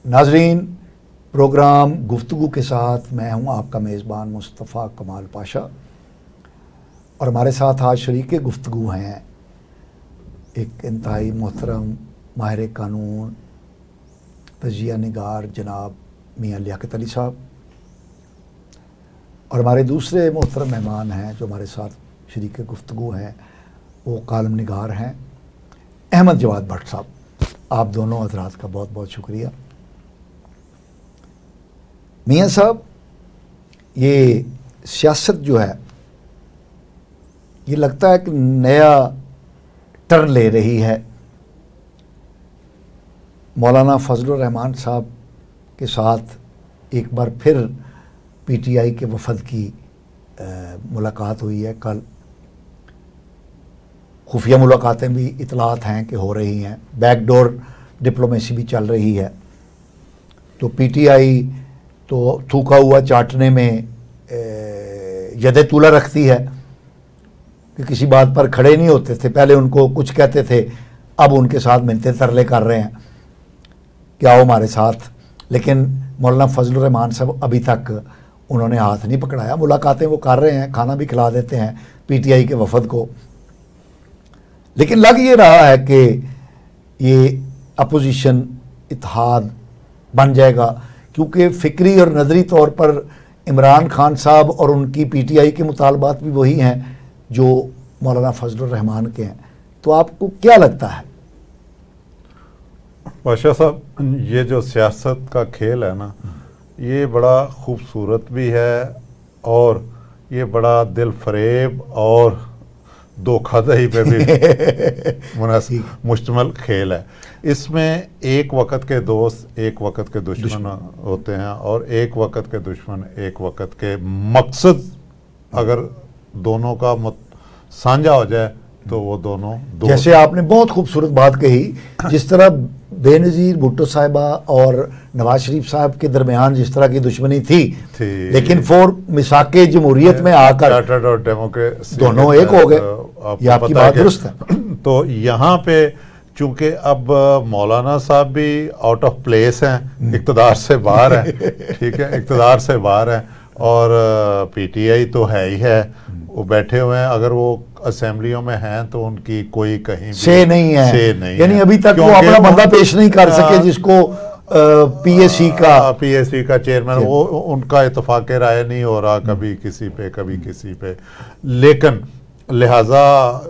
नाजरीन, प्रोग्राम गुफ्तगू के साथ मैं हूं आपका मेज़बान मुस्तफ़ा कमाल पाशा और हमारे साथ आज शरीक गुफ्तगू हैं एक इंतहाई मोहतरम माहिर कानून तजिया निगार जनाब मियाँ लियाकत अली साहब और हमारे दूसरे मोहतरम मेहमान हैं जो हमारे साथ शरीक गुफ्तगू हैं वो कालम निगार हैं अहमद जवाद भट्ट साहब। आप दोनों हजरात का बहुत बहुत शुक्रिया। मियाँ साहब, ये सियासत जो है ये लगता है कि नया टर्न ले रही है। मौलाना फजलुर रहमान साहब के साथ एक बार फिर पीटीआई के वफद की मुलाकात हुई है। कल खुफिया मुलाकातें भी इतलात हैं कि हो रही हैं, बैकडोर डिप्लोमेसी भी चल रही है। तो पीटीआई तो थूका हुआ चाटने में यदे तुला रखती है कि किसी बात पर खड़े नहीं होते थे। पहले उनको कुछ कहते थे, अब उनके साथ मिलते तरले कर रहे हैं कि आओ हमारे साथ। लेकिन मौलाना फजलुर रहमान साहब अभी तक उन्होंने हाथ नहीं पकड़ाया। मुलाकातें वो कर रहे हैं, खाना भी खिला देते हैं पीटीआई के वफद को। लेकिन लग ये रहा है कि ये अपोजिशन इत्तेहाद बन जाएगा, क्योंकि फ़िक्री और नज़री तौर पर इमरान खान साहब और उनकी पीटीआई के मुतालबात भी वही हैं जो मौलाना फजलुर रहमान के हैं। तो आपको क्या लगता है? पाशा साहब, ये जो सियासत का खेल है ना, ये बड़ा खूबसूरत भी है और ये बड़ा दिल फरेब और धोखाधड़ी पे भी मुश्तमिल खेल है। इसमें एक वक़्त के दोस्त एक वक़्त के दुश्मन होते हैं और एक वक़्त के दुश्मन एक वक़्त के मकसद अगर दोनों का साझा हो जाए तो वो दोनों जैसे आपने बहुत खूबसूरत बात कही, जिस तरह बेनज़ीर भुट्टो साहिबा और नवाज शरीफ साहब के दरमियान जिस तरह की दुश्मनी थी लेकिन फोर मिसाके जमहूरियत में आकर और डेमोक्रेसी दोनों एक हो गए। ये आपकी बात दुरुस्त है। तो यहाँ पे चूंकि अब मौलाना साहब भी आउट ऑफ प्लेस हैं, इक़्तिदार से बाहर हैं, ठीक है, इक़्तिदार से बाहर हैं और पीटीआई तो है ही है, वो बैठे हुए हैं। अगर वो असेंबलियों में हैं तो उनकी कोई कहीं से नहीं है, यानी अभी तक वो अपना बंदा पेश नहीं कर सके जिसको पीएससी का चेयरमैन, वो उनका इत्तेफाक राय नहीं हो रहा, कभी किसी पे कभी किसी पे। लेकिन लिहाजा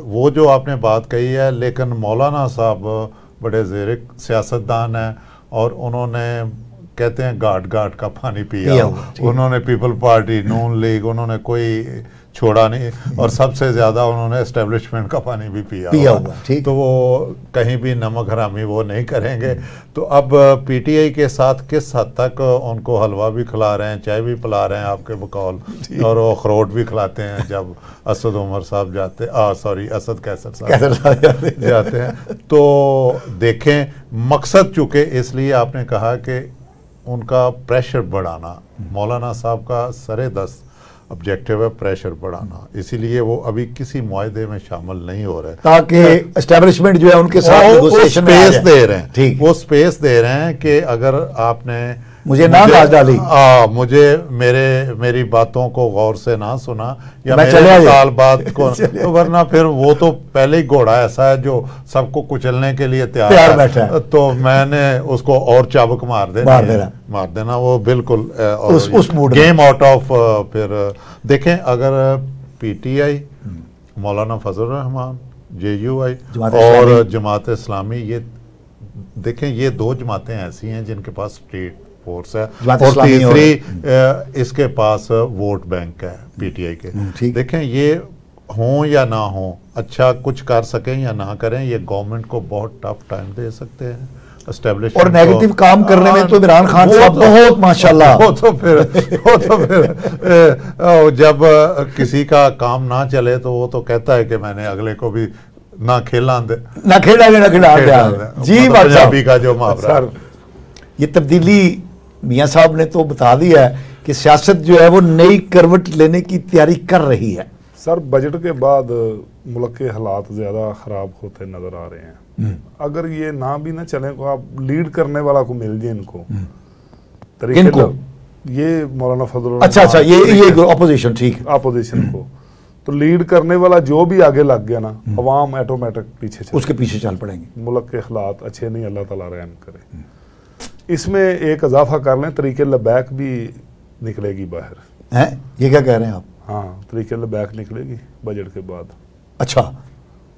वो जो आपने बात कही है, लेकिन मौलाना साहब बड़े ज़ेरे सियासतदान हैं और उन्होंने कहते हैं घाट घाट का पानी पिया। उन्होंने पीपल पार्टी, नून लीग, उन्होंने कोई छोड़ा नहीं और सबसे ज़्यादा उन्होंने एस्टेब्लिशमेंट का पानी भी पिया हुआ। तो वो कहीं भी नमक हरामी वो नहीं करेंगे। तो अब पीटीआई के साथ किस हद तक उनको हलवा भी खिला रहे हैं, चाय भी पिला रहे हैं आपके बकौल, और वो अखरोट भी खिलाते हैं जब असद उमर साहब जाते असद कैसर साहब जाते हैं। तो देखें, मकसद चूँकि इसलिए आपने कहा कि उनका प्रेशर बढ़ाना, मौलाना साहब का सरे दस्त ऑब्जेक्टिव है प्रेशर बढ़ाना, इसीलिए वो अभी किसी मुआहदे में शामिल नहीं हो रहे ताकि एस्टेब्लिशमेंट जो है उनके साथ नेगोशिएशन में स्पेस दे रहे हैं। ठीक, वो स्पेस दे रहे हैं कि अगर आपने मुझे ना डाली, मेरी बातों को गौर से ना सुना या मेरे साल बात को तो वरना फिर वो तो पहले ही घोड़ा ऐसा है जो सबको कुचलने के लिए तैयार बैठा है। तो मैंने उसको और चाबुक मार देना वो बिल्कुल उस मूड गेम आउट ऑफ। फिर देखें, अगर पीटीआई, मौलाना फजलुर रहमान, जेयूआई और जमात इस्लामी, ये देखें, ये दो जमातें ऐसी हैं जिनके पास स्टेट फोर्स है और तीसरी इसके पास वोट बैंक है पीटीआई के। देखें, ये हों या ना हों, अच्छा कुछ कर सकें या ना करें, ये गवर्नमेंट को बहुत टफ टाइम दे सकते हैं एस्टेब्लिशमेंट और नेगेटिव काम करने में तो इमरान खान साहब बहुत माशाल्लाह। वो तो फिर जब किसी का काम ना चले तो वो तो कहता है कि मैंने अगले को भी ना खिला दे जी, पंजाबी का जो मुहावरा। ये तब्दीली मियाँ साहब ने तो बता दिया है कि सियासत जो है वो नई करवट लेने की तैयारी कर रही है। सर, बजट के बाद मुल्क के हालात ज़्यादा ख़राब होते नज़र आ रहे हैं। अगर ये ना भी ना चले को आप लीड करने वाला को मिल जाए इनको इनको ये मौलाना फजल अच्छा ये ऑपोजिशन ठीक है अपोजिशन को तो लीड करने वाला जो भी आगे लग गया ना अवाम ऑटोमेटिक पीछे उसके पीछे चल पड़ेंगे। मुल्क के हालात अच्छे नहीं, अल्लाह ताला रहम करे। इसमें एक इजाफा कर लें, तरीके लबैक भी निकलेगी बाहर हैं, ये क्या कह रहे हैं आप? हाँ, तरीके लबैक निकलेगी बजट के बाद। अच्छा,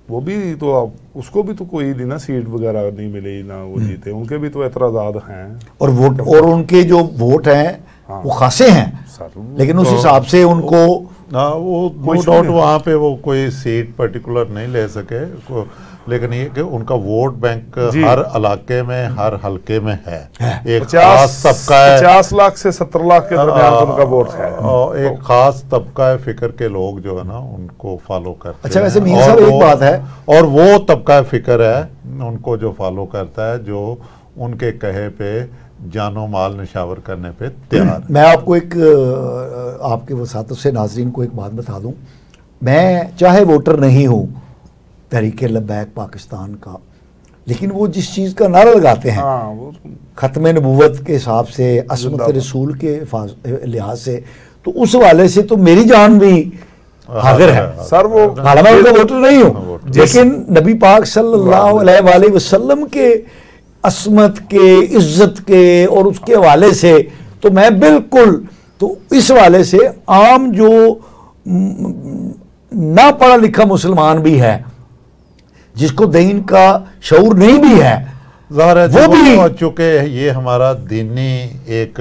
वो भी तो आप उसको भी तो कोई नहीं ना, सीट वगैरह नहीं मिली ना वो जीते, उनके भी तो एतराज़ात हैं और वोट, और उनके जो वोट हैं वो खासे हैं लेकिन उस हिसाब से उनको वो नो डाउट वहाँ पे वो कोई सीट पर्टिकुलर नहीं ले सके, लेकिन ये कि उनका वोट बैंक हर इलाके में हर हल्के में है। एक खास तबका है, 50 लाख से 70 लाख के दरमियान उनका वोट है। एक खास तबका है फिक्र के लोग जो है ना उनको फॉलो करते हैं। अच्छा, वैसे मियां साहब एक बात है, और वो तबका फिक्र है उनको जो फॉलो करता है, जो उनके कहे पे जानो माल निशावर करने पे तैयार। मैं आपको एक आपके वसातत से नाजरीन को एक बात बता दूं, मैं चाहे वोटर नहीं हूं तहरीक लब्बैक पाकिस्तान का, लेकिन वो जिस चीज़ का नारा लगाते हैं ख़त्म नबूवत के हिसाब से, असमत रसूल के लिहाज से, तो उस वाले से तो मेरी जान भी हाजिर है सर। वो हालांकि मैं उनका वोटर नहीं हूँ, लेकिन नबी पाक सल्लल्लाहु अलैहि वसल्लम के असमत के, इज्जत के और उसके हवाले से तो मैं बिल्कुल, तो इस हवाले से आम जो ना पढ़ा लिखा मुसलमान भी है, जिसको दीन का शऊर नहीं भी है, वो भी चूंकि ये हमारा दीनी एक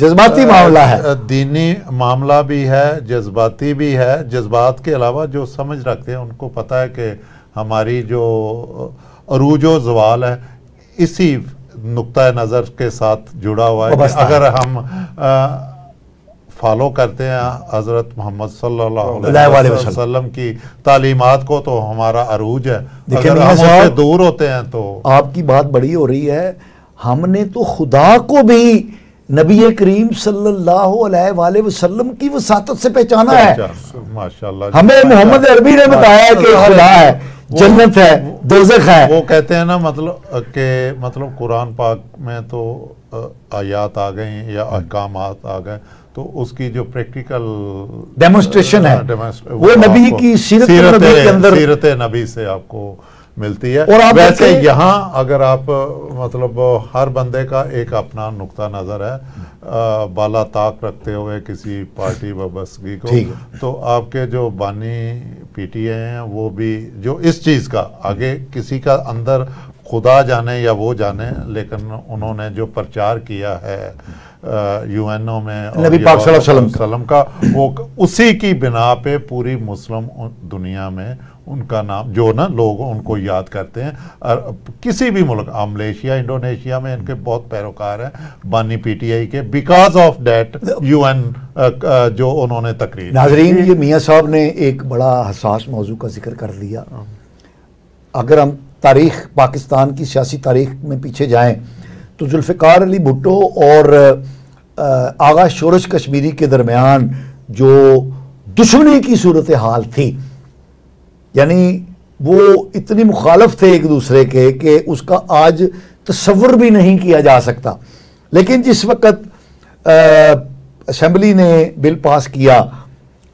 जज्बाती मामला है, दीनी मामला भी है, जज्बाती भी है। जज्बात के अलावा जो समझ रखते हैं उनको पता है कि हमारी जो अरूजो ज़वाल है इसी नुक्ता नज़र के साथ जुड़ा हुआ है। अगर हम फॉलो करते हैं हज़रत मोहम्मद सल्लल्लाहु अलैहि वसल्लम की तालीमात को तो हमारा अरूज है। अगर हम उससे दूर होते हैं तो आपकी बात बड़ी हो रही है। हमने तो खुदा को भी नबी करीम सल्लल्लाहु अलैहि वसल्लम की वसातत से पहचाना है। माशाल्लाह, हमें मोहम्मद अरबी ने बताया कि खुदा है, जन्नत है, दोज़ख है। वो कहते हैं ना मतलब कुरान पाक में तो आयात आ गई या अहकामात आ गए, तो उसकी जो प्रैक्टिकल डेमोन्स्ट्रेशन है वो नबी की सीरत नबी से आपको मिलती है। और वैसे यहाँ अगर आप मतलब हर बंदे का एक अपना नुक्ता नज़र है, बाला ताक रखते हुए किसी पार्टी वबसगी को, तो आपके जो बानी पीटीए हैं वो भी जो इस चीज़ का आगे किसी का अंदर खुदा जाने या वो जाने, लेकिन उन्होंने जो प्रचार किया है यूएनओ में नबी पाक सल्लल्लाहु का, वो उसी की बिना पे पूरी मुस्लिम दुनिया में उनका नाम जो ना लोग उनको याद करते हैं। और किसी भी मुल्क, मलेशिया, इंडोनेशिया में इनके बहुत पैरोकार हैं बानी पीटीआई के, बिकॉज ऑफ दैट यूएन जो उन्होंने तकरीर। नाजरीन, ये मियां साहब ने एक बड़ा हसास मौजू का जिक्र कर दिया। अगर हम तारीख, पाकिस्तान की सियासी तारीख में पीछे जाएं तो जुल्फ़िकार अली भुट्टो और आगा शोरश कश्मीरी के दरमियान जो दुश्मनी की सूरत हाल थी, यानी वो इतनी मुखालफ थे एक दूसरे के कि उसका आज तस्वुर भी नहीं किया जा सकता। लेकिन जिस वक़्त असेंबली ने बिल पास किया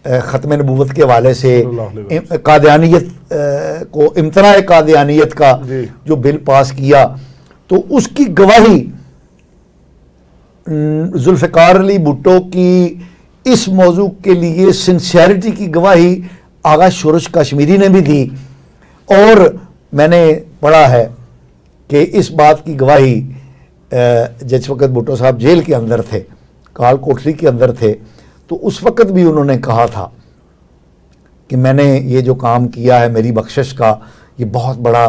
ख़त्म नबूवत के हवाले से, कादियानियत को, इम्तनाए कादियानियत का जो बिल पास किया, तो उसकी गवाही जुल्फ़िकार अली भुट्टो की इस मौजू के लिए सिंसियरिटी की गवाही आगा शोरश कश्मीरी ने भी दी। और मैंने पढ़ा है कि इस बात की गवाही जिस वक़्त भुट्टो साहब जेल के अंदर थे, काल कोठरी के अंदर थे, तो उस वक़्त भी उन्होंने कहा था कि मैंने ये जो काम किया है, मेरी बख्शिश का ये बहुत बड़ा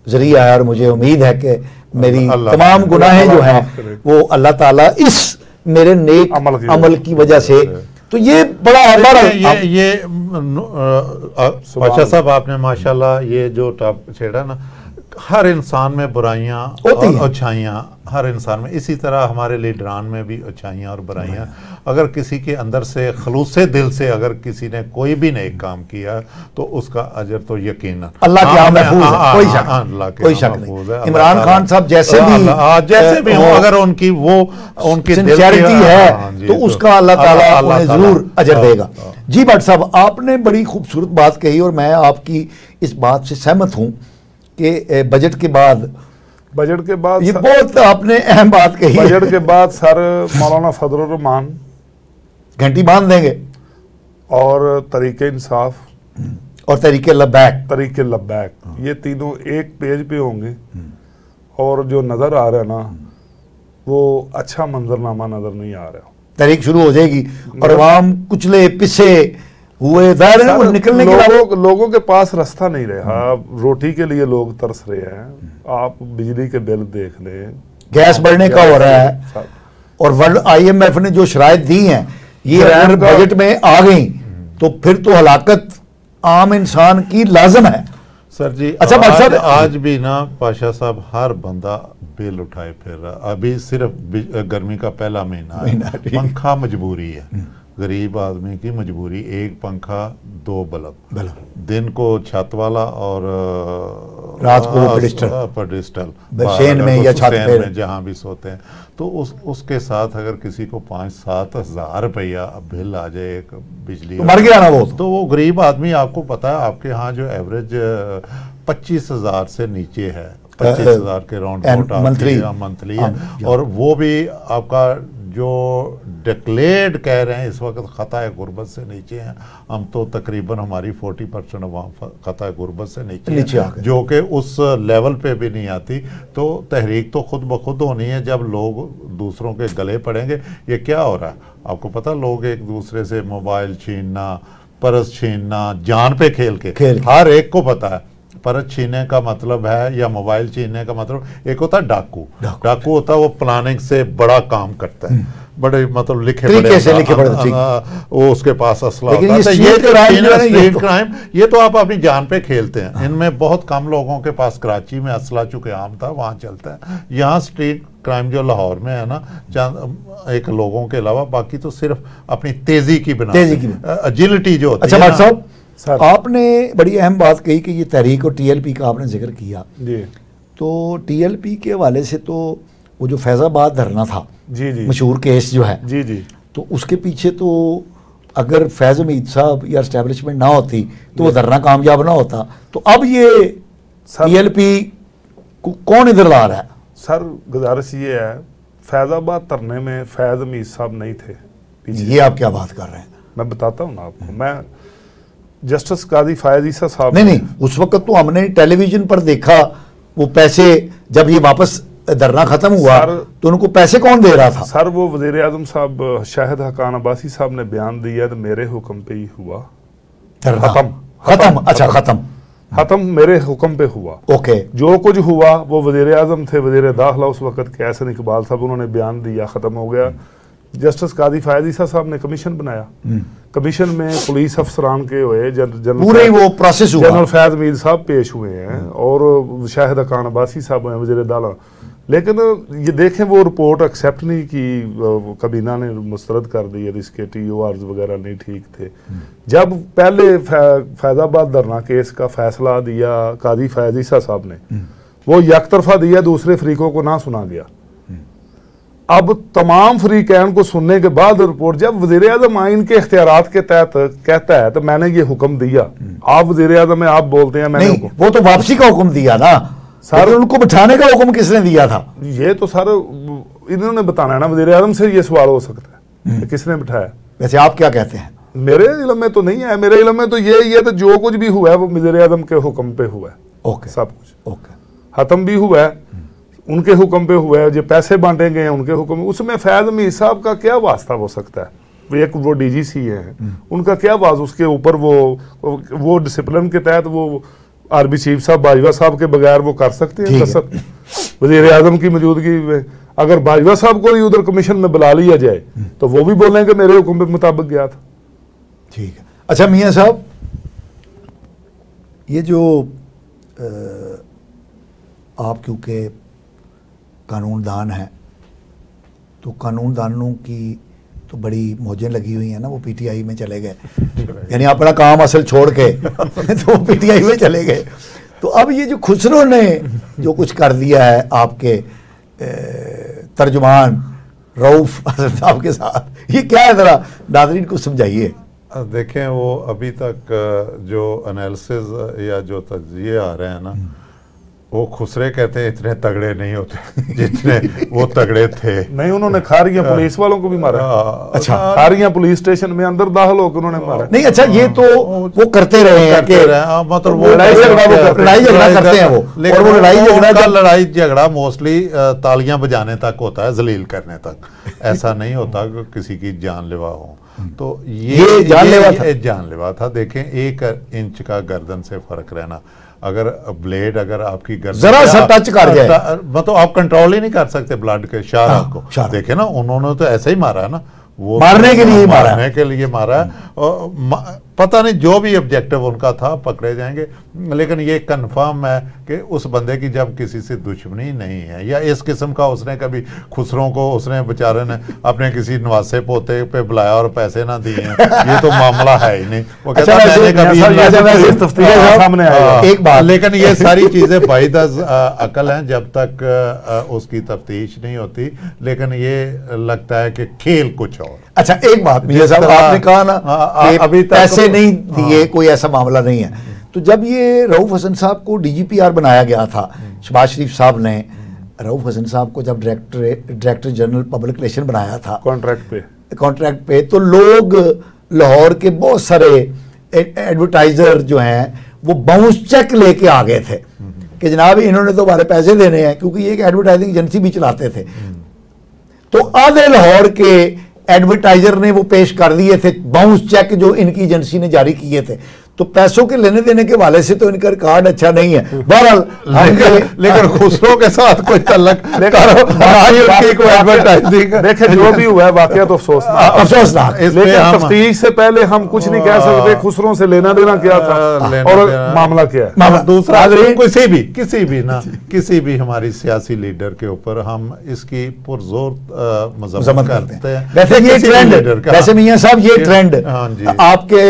ज़रिया है और मुझे उम्मीद है कि मेरी तमाम गुनाहें जो हैं वो अल्लाह ताला इस मेरे नेक अमल की वजह से। तो ये बड़ा है। ये बादशाह साहब आपने माशाल्लाह ये जो टॉप छेड़ा ना, हर इंसान में बुराइयां होती और हैं। अच्छाइयां, हर इंसान में, इसी तरह हमारे लीडरान में भी अच्छाइयां और बुराइयां। अगर किसी के अंदर से खलूसे दिल से अगर किसी ने कोई भी नेक काम किया तो उसका अजर तो यकीनन अल्लाह के यहाँ महफूज है, कोई शक नहीं, अल्लाह के कोई यहाँ शक महफूज नहीं। है। इमरान खान साहब जैसे भी हो, अगर उनकी उनकी सिंसियरिटी है हाँ जी, तो उसका अल्लाह ताला उन्हें जरूर अजर हाँ, देगा। हाँ। जी भट्ट साहब, आपने बड़ी खूबसूरत बात कही और मैं आपकी इस बात से सहमत हूँ कि बजट के बाद, बजट के बाद ये बहुत आपने अहम बात कही है, बजट के बाद सर मौलाना फजलुर रहमान घंटी बांध देंगे और तरीके इंसाफ और तरीके लबैक, तरीके लब्बैक, ये तीनों एक पेज पे होंगे और जो नज़र आ रहा है ना वो अच्छा मंजरनामा नज़र नहीं आ रहा। तहरीक शुरू हो जाएगी और अवाम कुचले पिसे हुए दायरे में वो निकलने के बाद लोगों के पास रास्ता नहीं रहा। रोटी के लिए लोग तरस रहे हैं, आप बिजली के बिल देख लें, गैस बढ़ने का हो रहा है और वर्ल्ड IMF ने जो शराइत दी हैं ये अगर बजट में आ गई तो फिर तो हलाकत आम इंसान की लाजम है। सर जी अच्छा आज भी ना पाशा साहब हर बंदा बिल उठाए फिर रहा। अभी सिर्फ गर्मी का पहला महीना है, पंखा मजबूरी है, गरीब आदमी की मजबूरी, एक पंखा 2 बल्ब, दिन को छत वाला और रात को पेडिस्टल शेन में या छत पे जहाँ भी सोते हैं। तो उसके साथ अगर किसी को 5-7 हज़ार रुपया बिल आ जाए एक बिजली तो मर गया ना तो वो गरीब आदमी, आपको पता है आपके यहाँ जो एवरेज 25,000 से नीचे है, 25,000 के राउंड मंथली है, और वो भी आपका जो डिक्लेयर्ड कह रहे हैं इस वक्त खताए गुर्बत से नीचे हैं। हम तो तकरीबन हमारी 40% खताए गुर्बत से नीचे है, जो कि उस लेवल पे भी नहीं आती। तो तहरीक तो खुद ब खुद होनी है जब लोग दूसरों के गले पड़ेंगे। ये क्या हो रहा है आपको पता, लोग एक दूसरे से मोबाइल छीनना, पर्स छीनना, जान पे खेल के हर एक को पता है पर्स छीनने का मतलब है या मोबाइल छीनने का मतलब, एक होता है डाकू होता है वो प्लानिंग से बड़ा काम करता है, बड़े मतलब लिखे पड़े वो उसके पास असला होता है। ये क्राइम ये तो आप अपनी जान पे खेलते हैं। इनमें बहुत कम लोगों के पास, कराची में असला चूंकि आम था वहाँ चलता है, यहाँ स्ट्रीट क्राइम जो लाहौर में है ना, चंद एक लोगों के अलावा बाकी तो सिर्फ अपनी तेजी की बिना एजिलिटी जो होती है। अच्छा साहब, आपने बड़ी अहम बात कही कि ये तहरीक और TLP का आपने जिक्र किया जी। तो TLP के हवाले से तो वो जो फैज़ाबाद धरना था जी जी मशहूर केस जो है जी जी, तो उसके पीछे तो अगर फैज़ हमीद साहब या एस्टेब्लिशमेंट ना होती तो वो धरना कामयाब ना होता। तो अब ये TLP को कौन इधर ला रहा है? सर गुजारिश ये है, फैज़ाबाद धरने में फैज़ हमीद साहब नहीं थे पीछे। ये आप क्या बात कर रहे हैं? मैं बताता हूँ ना आपको, मैं जस्टिस काजी फायज ईसा साहब नहीं, उस वक्त तो हमने टेलीविजन पर देखा वो पैसे, जब ये वापस धरना खत्म हुआ तो उनको पैसे कौन दे रहा था? सर वो वज़ीर आज़म साहब शाहिद हकान अब्बासी साहब ने बयान दिया तो मेरे हुक्म पे ही हुआ खत्म। अच्छा खत्म मेरे हुक्म पे हुआ। ओके, जो कुछ हुआ वो वज़ीर आज़म थे, वज़ीर दाखिला उस वक्त के एहसन इकबाल साहब, उन्होंने बयान दिया, खत्म हो गया। जस्टिस काजी फायज ईसा साहब ने कमीशन बनाया, कमीशन में पुलिस अफसरान के हुए, पूरे वो प्रोसेस हुआ, जनरल फैज हमीद साहब पेश हुए हैं और शाहिद हकान अब्बासी साहब हैं वज़ीर दाखिला। लेकिन ये देखें वो रिपोर्ट एक्सेप्ट नहीं की, कबीना ने मुस्तरद कर दी, इसके TORs वगैरह नहीं ठीक थे। जब पहले फैज़ाबाद धरना केस का फैसला दिया काजी फायज ईसा साहब ने, वो यकतरफा दिया, दूसरे फरीकों को ना सुना गया। अब तमाम फरीकैन को सुनने के बाद रिपोर्ट, जब वज़ीर आज़म आइन के इख्तियारात के तहत कहता है तो मैंने ये हुक्म दिया, आप वज़ीर आज़म है, आप बोलते हैं मैंने नहीं, वो तो वापसी का हुक्म दिया ना सर, उनको बिठाने का हुक्म किसने दिया था? ये तो सर इन्होंने बताना है ना, वज़ीर आज़म से ये सवाल हो सकता है किसने बिठाया। वैसे आप क्या कहते हैं? मेरे इल्म में तो नहीं है, मेरे इल्म में तो ये तो जो कुछ भी हुआ है वो वज़ीर आज़म के हुक्म पे हुआ है। ओके, सब कुछ ओके, खत्म भी हुआ है उनके हुक्म पे हुआ है, जो पैसे बांटे गए हैं उनके हुक्म। उसमें फैज़ हमीद साहब का क्या वास्ता हो सकता है? एक वो DGC हैं, उनका क्या वाज उसके ऊपर, वो डिसिप्लिन के तहत वो आर्मी चीफ साहब बाजवा साहब के बगैर वो कर सकते हैं वज़ीर आज़म की मौजूदगी में। अगर बाजवा साहब को ही उधर कमीशन में बुला लिया जाए तो वो भी बोलेंगे मेरे हुक्म के मुताबिक गया था। ठीक है। अच्छा मियाँ साहब, ये जो आप क्योंकि कानूनदान हैं, तो कानूनदानों की तो बड़ी मौजें लगी हुई हैं ना, वो पीटीआई में चले गए, यानी अपना काम असल छोड़ के तो वो पीटीआई में चले गए। तो अब ये जो खुसरो ने जो कुछ कर दिया है आपके तर्जुमान रऊफ हसन साहब के साथ, ये क्या है, ज़रा नाज़रीन को समझाइए। देखें, वो अभी तक जो एनालिसिस या जो तज्जिए आ रहे हैं ना, वो खुसरे कहते हैं इतने तगड़े नहीं होते जितने वो तगड़े थे। नहीं, उन्होंने खारियां पुलिस वालों को भी मारा। अच्छा, खारियां पुलिस स्टेशन में अंदर दाखिल होकर उन्होंने मारा। नहीं, अच्छा, ये तो वो करते रहे हैं कि मतलब वो लड़ाई झगड़ा करते हैं वो, और वो लड़ाई झगड़ा मोस्टली तालियां बजाने तक होता है, जलील करने तक। ऐसा नहीं होता कि किसी की जानलेवा हो। तो ये जानलेवा था। देखें, 1 इंच का गर्दन से फर्क रहना, अगर ब्लेड अगर आपकी गर्दन जरा सा टच कर जाए, मतलब आप कंट्रोल ही नहीं कर सकते ब्लड के शाह को। देखे ना, उन्होंने तो ऐसे ही मारा है ना, वो मारने के लिए मारा है। और पता नहीं जो भी ऑब्जेक्टिव उनका था, पकड़े जाएंगे। लेकिन ये कंफर्म है कि उस बंदे की जब किसी से दुश्मनी नहीं है, या इस किस्म का उसने कभी खुसरों को उसने बेचारे ने अपने किसी नवासे पोते पे बुलाया और पैसे ना दिए हैं, ये तो मामला है ही नहीं। वो कहता मैंने कभी सामने आया एक बात, लेकिन ये सारी चीजें बाइदज अकल हैं जब तक उसकी तफ्तीश नहीं होती। लेकिन ये लगता है कि खेल कुछ और। अच्छा, एक बात मियां साहब, आपने कहा ना अभी तक पैसे नहीं दिए, कोई ऐसा मामला नहीं है। तो जब ये रऊफ हसन साहब को डीजीपीआर बनाया गया था, शहबाज शरीफ साहब ने रऊफ हसन साहब को जब डायरेक्टर जनरल पब्लिक रिलेशन बनाया था कॉन्ट्रैक्ट पे, तो लोग लाहौर के बहुत सारे एडवर्टाइजर जो हैं वो बाउंस चेक लेके आ गए थे कि जनाब इन्होंने तो हमारे पैसे देने हैं, क्योंकि ये एक एडवर्टाइजिंग एजेंसी भी चलाते थे। तो आधे लाहौर के एडवर्टाइजर ने वो पेश कर दिए थे बाउंस चेक जो इनकी एजेंसी ने जारी किए थे। तो पैसों के लेने देने के वाले से तो इनका रिकॉर्ड अच्छा नहीं है। बहरहाल लेकिन खुसरो के साथ कोई तल्लक देखे जो भी हुआ है वाकया तो अफसोसनाक। लेकिन तफ्तीश से पहले हम कुछ नहीं कह सकते खुसरों से लेना देना क्या था और मामला क्या है। दूसरा, किसी भी ना किसी भी हमारी सियासी लीडर के ऊपर हम इसकी पुरजोर मजम्मत करते हैं। वैसे ये ट्रेंड, वैसे मियां साहब ये ट्रेंड आपके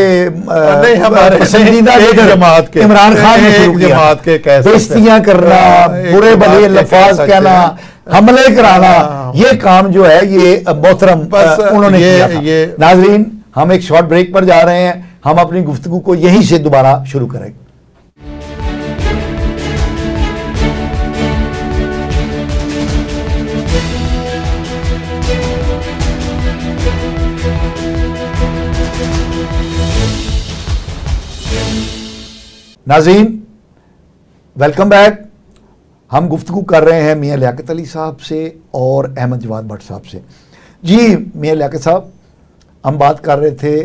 हमारे पसंदीदा जमात के इमरान खान ने शुरू किया, बेइज्जतियां करना, बुरे भले लफ्ज कहना, हमले कराना, ये काम जो है ये मोहतरम उन्होंने किया था। नाजरीन, हम एक शॉर्ट ब्रेक पर जा रहे हैं, हम अपनी गुफ्तगू को यहीं से दोबारा शुरू करेंगे। नाज़रीन, वेलकम बैक। हम गुफ्तगू कर रहे हैं मियां लियाकत अली साहब से और अहमद जवाद भट्ट साहब से। जी मियां लियाकत साहब, हम बात कर रहे थे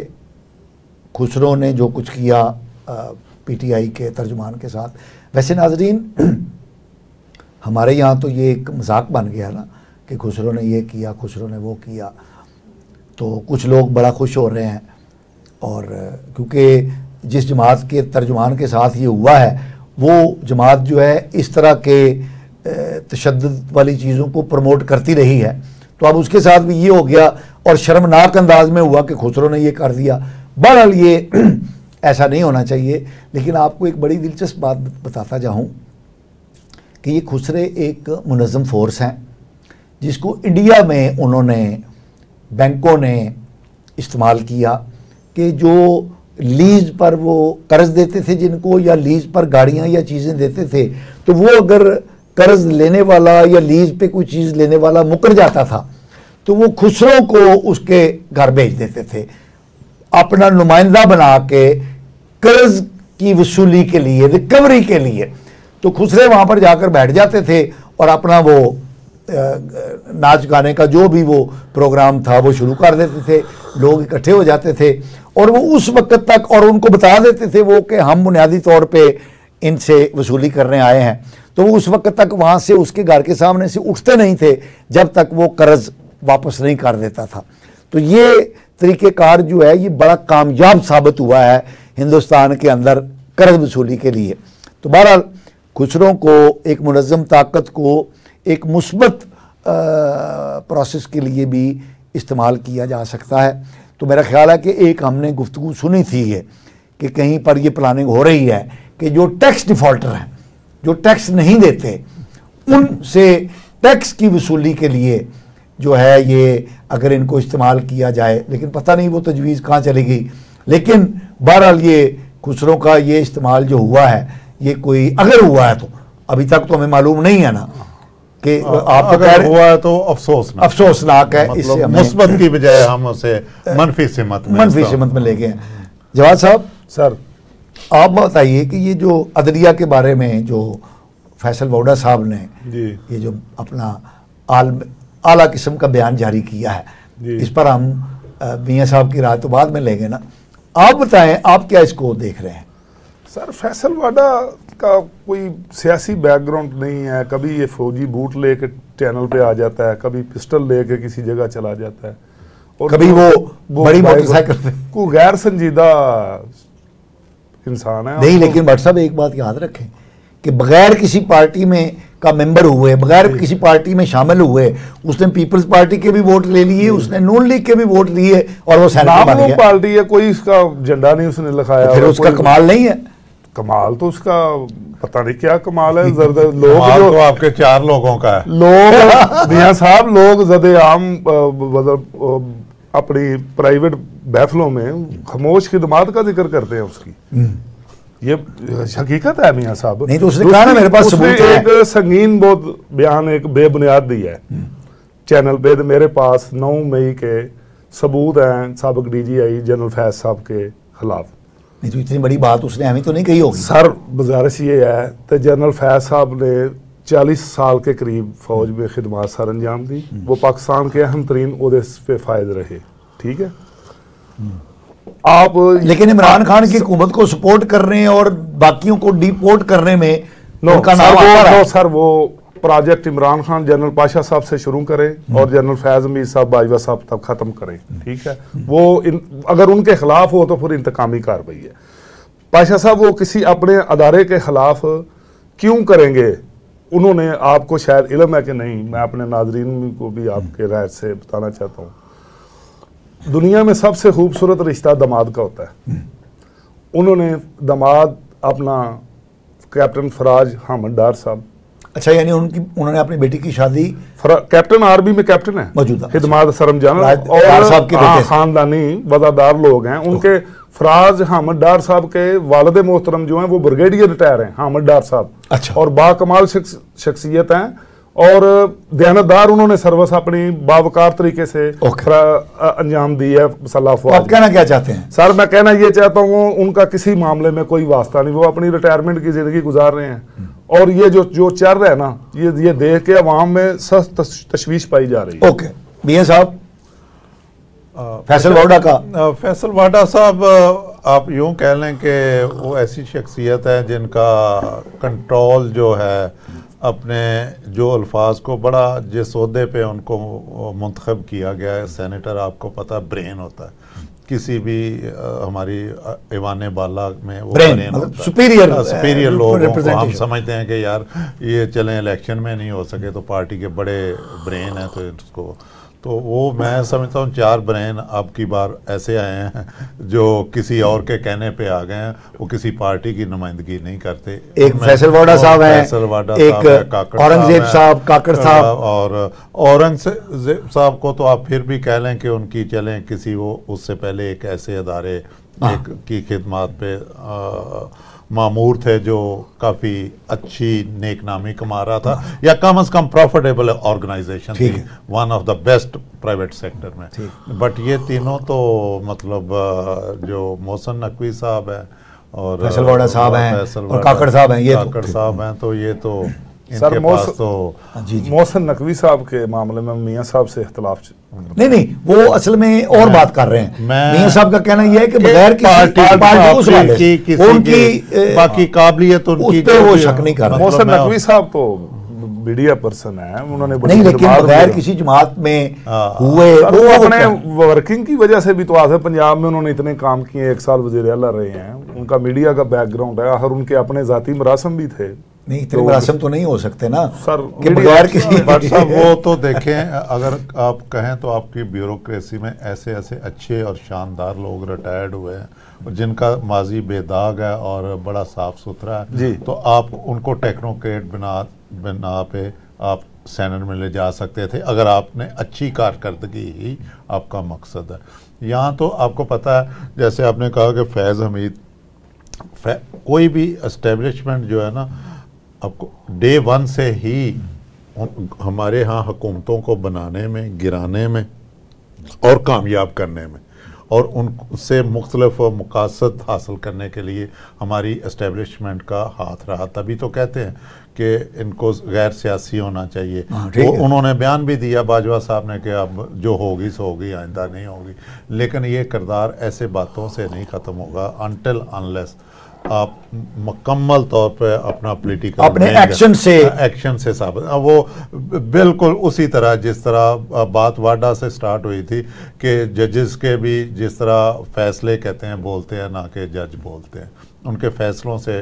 खुसरो ने जो कुछ किया पीटीआई के तर्जुमान के साथ। वैसे नाज़रीन, हमारे यहाँ तो ये एक मजाक बन गया ना कि खुसरो ने ये किया, खुसरो ने वो किया, तो कुछ लोग बड़ा खुश हो रहे हैं। और क्योंकि जिस जमात के तर्जुमान के साथ ये हुआ है, वो जमात जो है इस तरह के तशद्दुद वाली चीज़ों को प्रमोट करती रही है, तो अब उसके साथ भी ये हो गया और शर्मनाक अंदाज में हुआ कि खुसरो ने ये कर दिया। बहरहाल ये ऐसा नहीं होना चाहिए। लेकिन आपको एक बड़ी दिलचस्प बात बताता जाऊँ कि ये खुसरे एक मुनज़्ज़म फोर्स हैं जिसको इंडिया में उन्होंने बैंकों ने इस्तेमाल किया कि जो लीज पर वो कर्ज देते थे जिनको, या लीज पर गाड़ियां या चीज़ें देते थे, तो वो अगर कर्ज लेने वाला या लीज पे कोई चीज़ लेने वाला मुकर जाता था तो वो खुसरों को उसके घर भेज देते थे अपना नुमाइंदा बना के कर्ज की वसूली के लिए, रिकवरी के लिए। तो खुसरे वहाँ पर जाकर बैठ जाते थे और अपना वो नाच गाने का जो भी वो प्रोग्राम था वो शुरू कर देते थे। लोग इकट्ठे हो जाते थे और वो उस वक्त तक, और उनको बता देते थे वो कि हम बुनियादी तौर पे इनसे वसूली करने आए हैं, तो वो उस वक्त तक वहाँ से उसके घर के सामने से उठते नहीं थे जब तक वो कर्ज वापस नहीं कर देता था। तो ये तरीक़ेकार जो है ये बड़ा कामयाब साबित हुआ है हिंदुस्तान के अंदर कर्ज वसूली के लिए। तो बहरहाल खुसरो को, एक मुनज़्ज़म ताकत को एक मुस्बत प्रोसेस के लिए भी इस्तेमाल किया जा सकता है। तो मेरा ख्याल है कि एक हमने गुफ्तगू सुनी थी ये कि कहीं पर ये प्लानिंग हो रही है कि जो टैक्स डिफ़ॉल्टर हैं, जो टैक्स नहीं देते, उनसे टैक्स की वसूली के लिए जो है ये अगर इनको इस्तेमाल किया जाए, लेकिन पता नहीं वो तजवीज़ कहाँ चलेगी। लेकिन बहरहाल ये खुसरो का ये इस्तेमाल जो हुआ है, ये कोई अगर हुआ है तो अभी तक तो हमें मालूम नहीं है ना कि आप तो कह रहे हुआ है तो अफसोसनाक है। इससे मतलब मुस्बत की बजाय हम उसे मनफी सिमत में ले गए। जवाद साहब, सर आप बताइए कि ये जो अदलिया के बारे में जो फैसल वोडा साहब ने ये जो अपना आला किस्म का बयान जारी किया है, इस पर हम मियाँ साहब की राय तो बाद में लेंगे ना। आप बताएं, आप क्या इसको देख रहे हैं? सर, फैसल वाडा का कोई सियासी बैकग्राउंड नहीं है। कभी ये फौजी बूट लेके चैनल पे आ जाता है, कभी पिस्टल लेके किसी जगह चला जाता है, और कभी वो बड़ी मोटरसाइकिल पे। को गैर संजीदा इंसान है। नहीं, लेकिन भट्ट साहब एक बात याद रखें कि बगैर किसी पार्टी में का मेंबर हुए, बगैर किसी पार्टी में शामिल हुए, उसने पीपल्स पार्टी के भी वोट ले लिए, उसने नून लीग के भी वोट लिए और वो सेनेटर बन गया। पार्टी है, कोई इसका झंडा नहीं उसने लिखाया, तो फिर उसका कमाल नहीं है? कमाल तो उसका पता नहीं क्या कमाल है। लोग तो आपके 4 लोगों का है। लोग मियां साहब, लोग ज़दे आम मतलब अपनी प्राइवेट महफिलों में खामोश खिदमात का जिक्र करते हैं उसकी। ये हकीकत है मियां साहब। नहीं तो उसने कहा ना मेरे पास सबूत है। एक संगीन बहुत बयान, एक बेबुनियाद दिया है चैनल पे। मेरे पास 9 मई के सबूत हैं साबिक DGI जनरल फैज साहब के खिलाफ। नहीं तो इतनी बड़ी बात उसने हमें तो नहीं कही होगी। सर, गुजारिश ये है तो जनरल फैज साहब ने 40 साल के करीब फौज में खिदमत सर अंजाम दी। वो पाकिस्तान के अहम तरीन ओहदे पे फायद रहे, ठीक है। आप लेकिन इमरान खान की हुकूमत को सपोर्ट कर रहे हैं और बाकियों को डिपोर्ट करने में उनका नाम आता है। सर, वो प्रोजेक्ट इमरान खान जनरल पाशा साहब से शुरू करें और जनरल फैज अमीर साहब बाजवा साहब तक खत्म करें, ठीक है। वो अगर उनके खिलाफ हो तो फिर इंतकामी कार्रवाई है। पाशा साहब वो किसी अपने अदारे के खिलाफ क्यों करेंगे? उन्होंने, आपको शायद इल्म है कि नहीं, मैं अपने नाजरीन को भी आपके राय से बताना चाहता हूँ, दुनिया में सबसे खूबसूरत रिश्ता दामाद का होता है। उन्होंने दामाद अपना कैप्टन फराज हामिद डार साहब, अच्छा, यानी उन्होंने अपनी बेटी की शादी, कैप्टन आर्मी में कैप्टन है मौजूदा, खिदमत सरंजाम, और साहब के बेटे खानदानी वफादार लोग हैं उनके। फराज हामिद डार साहब के वालिद मोहतरम जो हैं वो ब्रिगेडियर रिटायर हैं, हामिद डार साहब। अच्छा। और बाकमाल शख्सियत हैं और दयानतदार, उन्होंने सर्विस अपनी बावकार तरीके से अंजाम दी है। आप कहना क्या चाहते हैं? सर, मैं कहना ये चाहता हूँ उनका किसी मामले में कोई वास्ता नहीं, वो अपनी रिटायरमेंट की जिंदगी गुजार रहे हैं। और ये जो चल रहा है ना, ये देख के अवाम में सख्त तशवीश पाई जा रही है। ओके, मियां साहब, फैसल वाडा का, फैसल वाडा साहब, आप यूं कह लें कि वो ऐसी शख्सियत है जिनका कंट्रोल जो है अपने जो अल्फाज को, बड़ा जिस ओहदे पे उनको मुंतखब किया गया है सेनेटर, आपको पता ब्रेन होता है किसी भी हमारी ईवान बाला में वो ब्रेन होता है, सुपीरियर लोग हम समझते हैं कि यार ये चलें इलेक्शन में नहीं हो सके तो पार्टी के बड़े ब्रेन हैं, तो इसको तो वो मैं समझता हूँ 4 ब्रेन अब की बार ऐसे आए हैं जो किसी और के कहने पे आ गए हैं, वो किसी पार्टी की नुमाइंदगी नहीं करते। एक फैसल वाडा साहब हैं, एक औरंगजेब साहब, काकड़ साहब, और औरंगजेब साहब को तो आप फिर भी कह लें कि उनकी चलें किसी वो उससे पहले एक ऐसे अदारे की खिदमत पे मामूर थे जो काफ़ी अच्छी नेकनामी कमा रहा था, या कम अज़ कम प्रॉफिटेबल ऑर्गेनाइजेशन थी, one of the best private sector में। बट ये तीनों तो मतलब जो मोहसिन नकवी साहब हैं और फैसल वाडा साहब हैं और काकड़ साहब हैं, ये काकड़ साहब हैं, तो ये तो सर मोहसिन नकवी साहब के मामले में मियां साहब से इख्तिलाफ नहीं, वो असल में और बात कर रहे हैं। मियां साहब का कहना यह है कि बगैर किसी उनकी बाकी काबिलियत उनकी पे वो शक नहीं कर रहे। मोहसिन नकवी साहब तो मीडिया पर्सन है, उन्होंने नहीं, लेकिन बगैर किसी जमात में हुए वो अपने वर्किंग की वजह से भी तो आज पंजाब में उन्होंने इतने काम किए, 1 साल वज़ीर आला रहे हैं, उनका मीडिया का बैकग्राउंड है, हर उनके अपने ज़ाती मरासम भी थे नहीं, इतने मरासम तो नहीं हो सकते ना सर कि बगैर किसी बट साहब वो तो देखें, अगर आप कहें तो आपकी ब्यूरोक्रेसी में ऐसे ऐसे अच्छे और शानदार लोग रिटायर्ड हुए हैं जिनका माजी बेदाग है और बड़ा साफ सुथरा है जी। तो आप उनको टेक्नोक्रेट बना पे आप सेनेट में ले जा सकते थे अगर आपने अच्छी कारकर्दगी ही आपका मकसद है। यहाँ तो आपको पता है, जैसे आपने कहा कि फैज़ हमीद, कोई भी एस्टेब्लिशमेंट जो है ना, आपको डे वन से ही हमारे यहाँ हुकूमतों को बनाने में, गिराने में और कामयाब करने में और उनसे मुख्तलिफ मकासद हासिल करने के लिए हमारी एस्टेब्लिशमेंट का हाथ रहा। तभी तो कहते हैं कि इनको गैर सियासी होना चाहिए। वो उन्होंने बयान भी दिया बाजवा साहब ने कि अब जो होगी सो होगी, आइंदा नहीं होगी। लेकिन ये किरदार ऐसे बातों से नहीं ख़त्म होगा अनटिल अनलेस आप मुकम्मल तौर पे अपना पॉलिटिकल अपने एक्शन से साबित। वो बिल्कुल उसी तरह जिस तरह बात वाडा से स्टार्ट हुई थी कि जजेस के भी जिस तरह फैसले कहते हैं बोलते हैं, ना कि जज बोलते हैं, उनके फैसलों से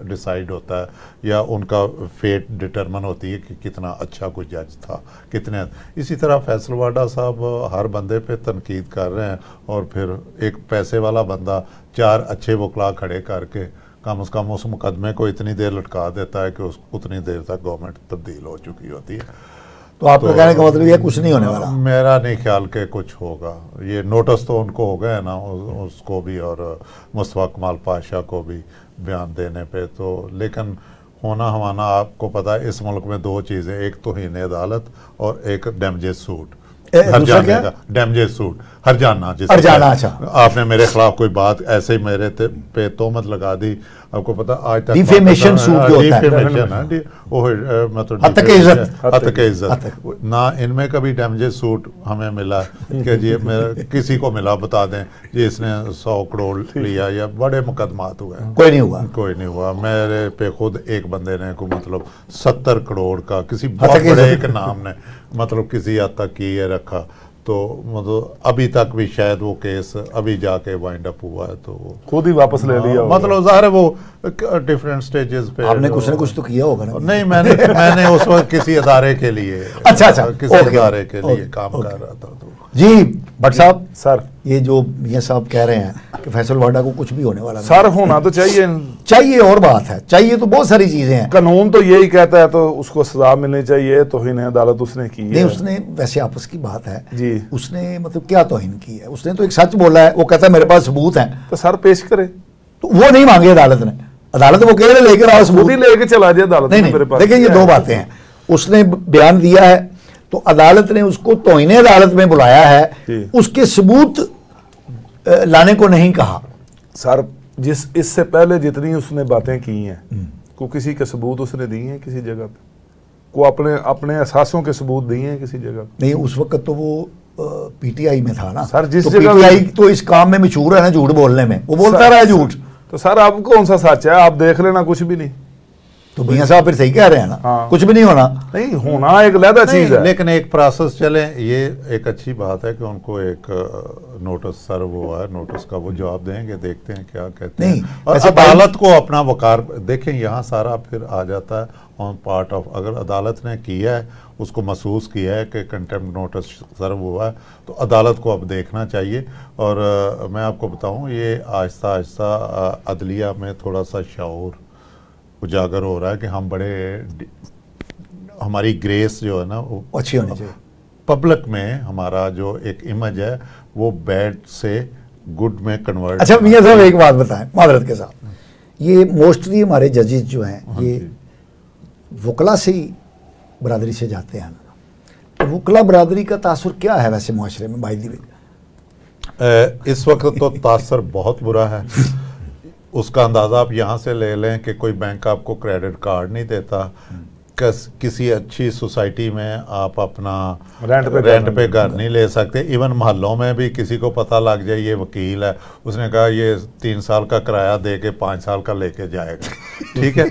डिसाइड होता है या उनका फेट डिटरमिन होती है कि कितना अच्छा कोई जज था, कितने। इसी तरह फैसल वाडा साहब हर बंदे पे तनकीद कर रहे हैं और फिर एक पैसे वाला बंदा 4 अच्छे वकला खड़े करके कम से कम उस मुकदमे को इतनी देर लटका देता है कि उतनी देर तक गवर्नमेंट तब्दील हो चुकी होती है। तो आपका कहने का मतलब ये कुछ नहीं होने वाला? मेरा नहीं ख्याल के कुछ होगा। ये नोटिस तो उनको हो गए ना, उसको भी और मुस्तफा कमाल पाशा को भी बयान देने पे तो। लेकिन होना हमाना आपको पता है इस मुल्क में 2 चीज़ें, एक तौहीन अदालत और एक डैमेजेस सूट। हरजाने का डैमेजेस सूट, हरजाना। अच्छा, आपने मेरे खिलाफ कोई बात ऐसे ही मेरे पे तोहमत लगा दी, आपको पता आज तक डिफेमेशन सूट जो होता है, मतलब हद तक इज्जत ना, इनमें कभी डैमेजेस सूट हमें मिला कि जी किसी को मिला बता दें जी इसने 100 करोड़ लिया या बड़े मुकदमात हुए? कोई नहीं हुआ। मेरे पे खुद एक बंदे ने को मतलब 70 करोड़ का किसी बहुत बड़े एक नाम ने मतलब किसी हद तक किए रखा, तो मतलब अभी तक भी शायद वो केस अभी जाके वाइंड अप हुआ है, तो वो खुद ही वापस ले लिया। मतलब ज़ाहिर है वो डिफरेंट स्टेजेस पे। आपने कुछ ना कुछ तो किया होगा ना? नहीं, मैंने उस वक्त किसी अदारे के लिए किसी अदारे के लिए काम कर रहा था। तो जी भट्ट साहब, सर ये जो मियां साहब कह रहे हैं कि फैसल वाडा को कुछ भी होने वाला सर होना तो चाहिए और बात है, चाहिए तो बहुत सारी चीजें हैं। कानून तो यही कहता है, तो उसको सजा मिलनी चाहिए। तौहीन अदालत उसने की है। नहीं, उसने वैसे आपस की बात है जी, उसने मतलब क्या तौहीन की है? उसने तो एक सच बोला है, वो कहता है मेरे पास सबूत हैं, तो सर पेश करे। तो वो नहीं मांगे अदालत ने। अदालत वो कह रहे लेकर आओ सबूत, लेके चला दिया अदालत ने मेरे पास। देखिए ये 2 बातें हैं। उसने बयान दिया है तो अदालत ने उसको तौहीन अदालत में बुलाया है, उसके सबूत लाने को नहीं कहा। सर इससे पहले जितनी उसने बातें की हैं, को किसी के सबूत उसने दिए हैं किसी जगह पे? को अपने अहसासों के सबूत दिए हैं किसी जगह पे? नहीं, उस वक्त तो वो पीटीआई में था ना सर। जिस तो जगह पीटीआई तो इस काम में मशहूर है ना झूठ बोलने में, वो बोलता रहा है झूठ। तो सर आप कौन सा सच है? आप देख लेना, कुछ भी नहीं। तो मियां साहब फिर सही कह रहे हैं ना? हाँ। कुछ भी नहीं होना। नहीं होना एक अलग चीज है, लेकिन एक प्रोसेस चले। ये एक अच्छी बात है कि उनको एक नोटिस सर्व हुआ है, नोटिस का वो जवाब देंगे, देखते हैं क्या कहते हैं। और अदालत को अपना वकार देखें, यहाँ सारा फिर आ जाता है ऑन पार्ट ऑफ। अगर अदालत ने किया है, उसको महसूस किया है कि कंटेम्प्ट नोटिस सर्व हुआ है, तो अदालत को अब देखना चाहिए। और मैं आपको बताऊँ, ये आहिस्ता आहिस्ता अदलिया में थोड़ा सा शऊर उजागर हो रहा है कि हम हमारी ग्रेस जो है ना वो अच्छी होनी चाहिए। पब्लिक में हमारा जो एक इमेज है वो बैड से गुड में कन्वर्ट। अच्छा मियां साहब एक बात बताएं मादरत के साथ, ये मोस्टली हमारे जजेस जो हैं ये वकला से ही बरादरी से जाते हैं ना, तो वकला बरादरी का तासुर क्या है वैसे मुआशरे में? भाई इस वक्त तो तासुर बहुत बुरा है। उसका अंदाज़ा आप यहाँ से ले लें कि कोई बैंक आपको क्रेडिट कार्ड नहीं देता, किसी अच्छी सोसाइटी में आप अपना रेंट पे घर नहीं ले सकते। इवन मोहल्लों में भी किसी को पता लग जाए ये वकील है, उसने कहा ये 3 साल का किराया दे के 5 साल का लेके जाएगा, ठीक है।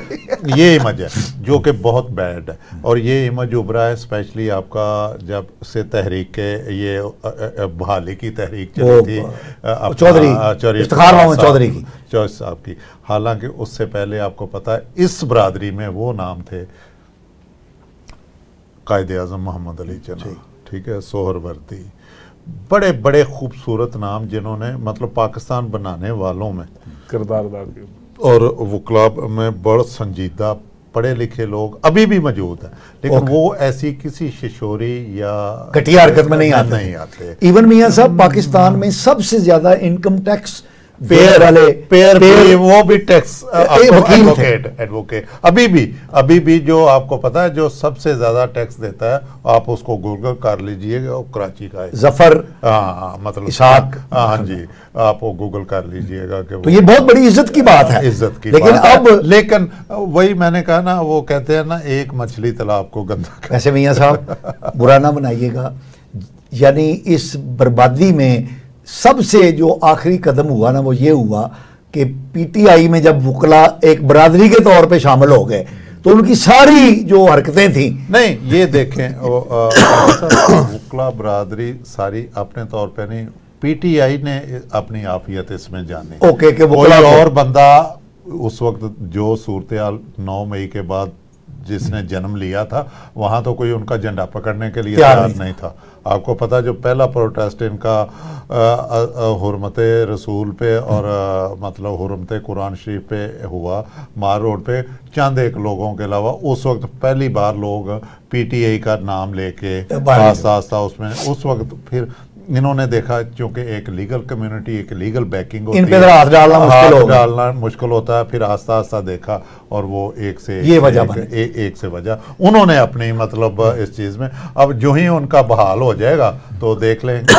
ये इमेज है जो कि बहुत बैड है, और ये इमेज उभरा है स्पेशली आपका जब से तहरीक के ये बहाली की तहरीक चली थी चौधरी साहब की। हालांकि उससे पहले आपको पता है इस बरादरी में वो नाम थे कायद-ए-आज़म मोहम्मद अली जिन्ना, ठीक है, सोहरवर्दी, बड़े बड़े खूबसूरत नाम जिन्होंने मतलब पाकिस्तान बनाने वालों में किरदार अदा किया। और वकला में बड़े संजीदा पढ़े लिखे लोग अभी भी मौजूद हैं, लेकिन वो ऐसी किसी शिशोरी या घटिया हरकत में नहीं आते। इवन मियां साहब पाकिस्तान में सबसे ज्यादा इनकम टैक्स पेयर वो भी टैक्स एडवोकेट अभी भी जो आपको पता है जो सबसे ज्यादा टैक्स देता है, आप उसको गूगल कर लीजिएगा, वो कराची का है, जफर, मतलब इशाक, हाँ जी, आप वो गूगल कर लीजिएगा कि तो ये बहुत बड़ी इज्जत की बात है, इज्जत की लेकिन अब लेकिन वही मैंने कहा ना, वो कहते हैं ना एक मछली तालाब को गंदा। वैसे मियां साहब बुरा ना बनाइएगा, यानी इस बर्बादी में सबसे जो आखिरी कदम हुआ ना वो ये हुआ कि पीटीआई में जब वकला एक बरादरी के तौर पे शामिल हो गए तो उनकी सारी जो हरकतें थी, नहीं ये देखें वकला बरादरी सारी अपने तौर पे नहीं, पीटीआई ने अपनी आफियत इसमें जानी। ओके कि कोई और बंदा उस वक्त जो सूरत-ए-हाल 9 मई के बाद जिसने जन्म लिया था, वहां तो कोई उनका झंडा पकड़ने के लिए तैयार नहीं था। आपको पता जो पहला प्रोटेस्ट इनका हुर्मत रसूल पे और मतलब हुर्मत कुरान शरीफ पे हुआ मार रोड पे, चंद एक लोगों के अलावा उस वक्त पहली बार लोग पीटीआई का नाम लेके आस्ता आस्ता उसमें, उस वक्त फिर इन्होंने देखा क्योंकि एक लीगल कम्युनिटी, एक लीगल बैकिंग होती है, हाथ डालना मुश्किल होता है, फिर आस्ता आस्ता देखा और वो एक से वजह उन्होंने अपनी मतलब इस चीज में, अब जो ही उनका बहाल हो जाएगा तो देख लेंगे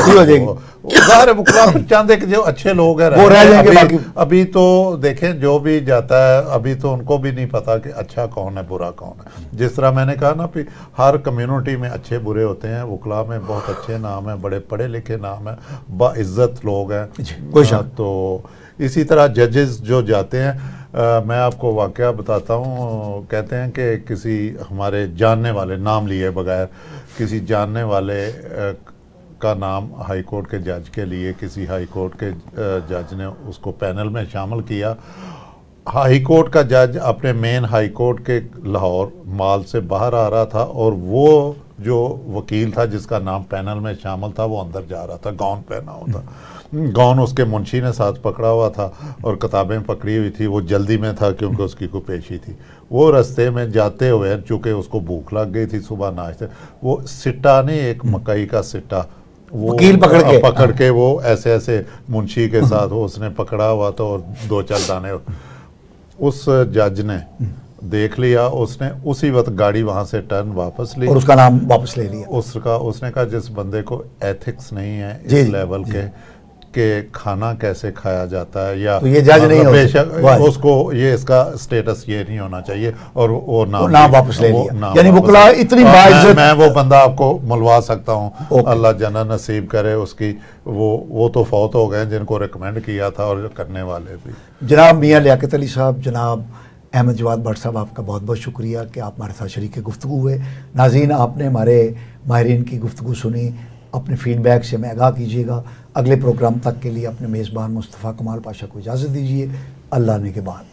हो जाएगी। चंद एक जो अच्छे लोग हैं वो रह जाएंगे, अभी तो देखें जो भी जाता है अभी तो उनको भी नहीं पता कि अच्छा कौन है बुरा कौन है। जिस तरह मैंने कहा ना कि हर कम्युनिटी में अच्छे बुरे होते हैं, वकला में बहुत अच्छे नाम है, बड़े पढ़े लिखे नाम है, बाइज्जत लोग हैं। तो इसी तरह जजेस जो जाते हैं, मैं आपको वाकया बताता हूँ, कहते हैं कि किसी हमारे जानने वाले, नाम लिए बगैर, किसी जानने वाले का नाम हाई कोर्ट के जज के लिए, किसी हाई कोर्ट के जज ने उसको पैनल में शामिल किया। हाई कोर्ट का जज अपने मेन हाई कोर्ट के लाहौर माल से बाहर आ रहा था और वो जो वकील था जिसका नाम पैनल में शामिल था वो अंदर जा रहा था, गाउन पहना हुआ था, गाउन उसके मुंशी ने साथ पकड़ा हुआ था और किताबें पकड़ी हुई थी, वो जल्दी में था क्योंकि उसकी कोई पेशी थी। वो रास्ते में जाते हुए चूँकि उसको भूख लग गई थी सुबह नाश्ते, वो सिट्टा नहीं, एक मकई का सिट्टा वो वकील पकड़ के वो ऐसे ऐसे मुंशी के साथ वो उसने पकड़ा हुआ था और 2-4 दाने उस जज ने देख लिया, उसने उसी वक्त गाड़ी वहां से टर्न वापस ली और उसका नाम वापस ले लिया। उसने कहा जिस बंदे को एथिक्स नहीं है इस लेवल के खाना कैसे खाया जाता है, या तो ये जज नहीं हो बेशक उसको ये इसका स्टेटस ये नहीं होना चाहिए और वो नाम वापस ले लिया। यानी वकला इतनी बाइज्जत, मैं वो बंदा आपको मिलवा सकता हूँ, अल्लाह जन्नत नसीब करे उसकी, वो तो फौत हो गए जिनको रिकमेंड किया था और करने वाले भी। जनाब मियाँ लियाकत अली साहब, जनाब अहमद जवाद भट्ट साहब, आपका बहुत बहुत शुक्रिया कि आप हमारे साथ शरीक गुफ्तगू हुए। नाज़रीन, आपने हमारे माहिरीन की गुफ्तगू सुनी, अपने फीडबैक से हमें आगाह कीजिएगा। अगले प्रोग्राम तक के लिए अपने मेज़बान मुस्तफ़ा कमाल पाशा को इजाज़त दीजिए। अल्लाह ने के बाद।